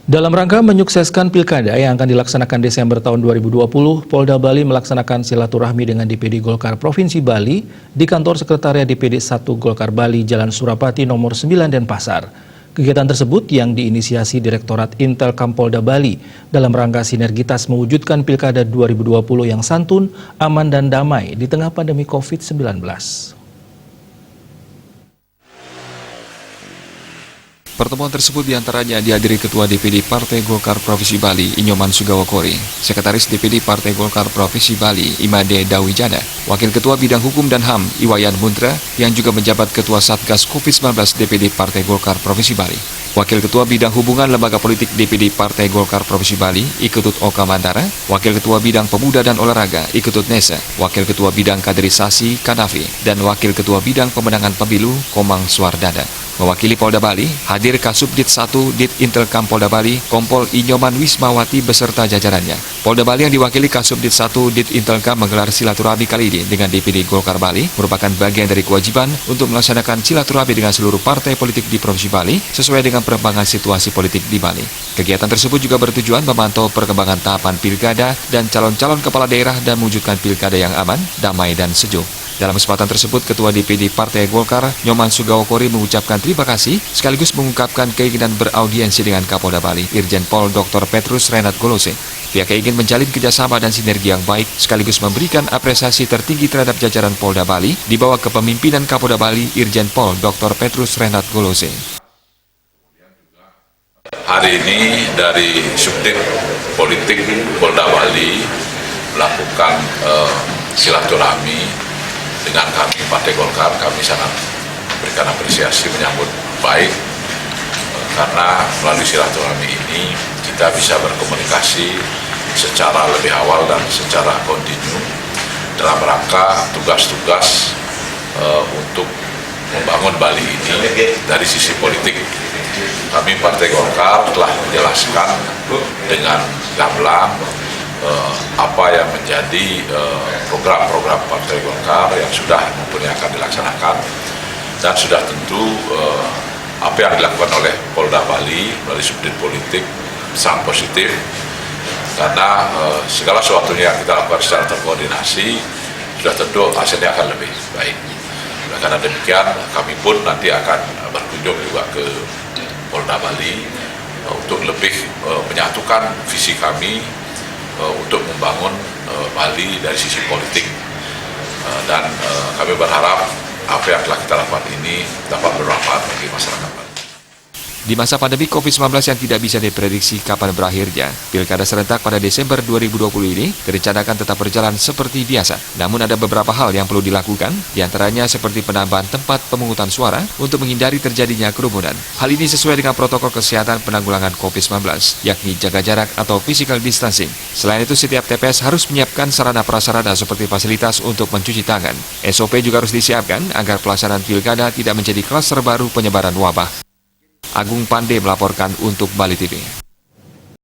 Dalam rangka menyukseskan Pilkada yang akan dilaksanakan Desember tahun 2020, Polda Bali melaksanakan silaturahmi dengan DPD Golkar Provinsi Bali di kantor sekretariat DPD 1 Golkar Bali, Jalan Surapati nomor 9 Denpasar. Kegiatan tersebut yang diinisiasi Direktorat Intelkam Polda Bali dalam rangka sinergitas mewujudkan Pilkada 2020 yang santun, aman dan damai di tengah pandemi COVID-19. Pertemuan tersebut diantaranya dihadiri Ketua DPD Partai Golkar Provinsi Bali, Inyoman Sugawokori, Sekretaris DPD Partai Golkar Provinsi Bali, Imade Dawijana, Wakil Ketua Bidang Hukum dan HAM, Iwayan Mundra, yang juga menjabat Ketua Satgas COVID-19 DPD Partai Golkar Provinsi Bali. Wakil Ketua Bidang Hubungan Lembaga Politik DPD Partai Golkar Provinsi Bali, Iketut Oka Mandara, Wakil Ketua Bidang Pemuda dan Olahraga, Iketut Nesa, Wakil Ketua Bidang Kaderisasi, Kanafi, dan Wakil Ketua Bidang Pemenangan Pemilu, Komang Suardada. Mewakili Polda Bali, hadir Kasubdit 1 Dit Intelkam Polda Bali, Kompol Inyoman Wismawati beserta jajarannya. Polda Bali yang diwakili Kasubdit 1 Dit Intelkam menggelar silaturahmi kali ini dengan DPD Golkar Bali merupakan bagian dari kewajiban untuk melaksanakan silaturahmi dengan seluruh partai politik di Provinsi Bali sesuai dengan perkembangan situasi politik di Bali. Kegiatan tersebut juga bertujuan memantau perkembangan tahapan pilkada dan calon-calon kepala daerah dan mewujudkan pilkada yang aman, damai, dan sejuk. Dalam kesempatan tersebut, Ketua DPD Partai Golkar, Nyoman Sugawokori mengucapkan terima kasih sekaligus mengungkapkan keinginan beraudiensi dengan Kapolda Bali, Irjen Pol Dr. Petrus Renat Golose. Pihaknya ingin menjalin kerjasama dan sinergi yang baik sekaligus memberikan apresiasi tertinggi terhadap jajaran Polda Bali di bawah kepemimpinan Kapolda Bali, Irjen Pol Dr. Petrus Renat Golose. Hari ini dari Subdit Politik Polda Bali melakukan silaturahmi dengan kami Partai Golkar. Kami sangat berikan apresiasi, menyambut baik karena melalui silaturahmi ini kita bisa berkomunikasi secara lebih awal dan secara kontinu dalam rangka tugas-tugas untuk membangun Bali ini dari sisi politik. Kami Partai Golkar telah menjelaskan dengan gamblang apa yang menjadi program-program Partai Golkar yang sudah mempunyai akan dilaksanakan, dan sudah tentu apa yang dilakukan oleh Polda Bali melalui Subdit Politik sangat positif karena segala sesuatunya yang kita lakukan secara terkoordinasi sudah tentu hasilnya akan lebih baik. Karena demikian kami pun nanti akan berkunjung juga ke Polda Bali untuk lebih menyatukan visi kami untuk membangun Bali dari sisi politik, dan kami berharap apa yang telah kita lakukan ini dapat bermanfaat bagi masyarakat Bali. Di masa pandemi COVID-19 yang tidak bisa diprediksi kapan berakhirnya, Pilkada serentak pada Desember 2020 ini direncanakan tetap berjalan seperti biasa. Namun ada beberapa hal yang perlu dilakukan, diantaranya seperti penambahan tempat pemungutan suara untuk menghindari terjadinya kerumunan. Hal ini sesuai dengan protokol kesehatan penanggulangan COVID-19, yakni jaga jarak atau physical distancing. Selain itu, setiap TPS harus menyiapkan sarana prasarana seperti fasilitas untuk mencuci tangan. SOP juga harus disiapkan agar pelaksanaan Pilkada tidak menjadi klaster baru penyebaran wabah. Agung Pande melaporkan untuk Bali TV.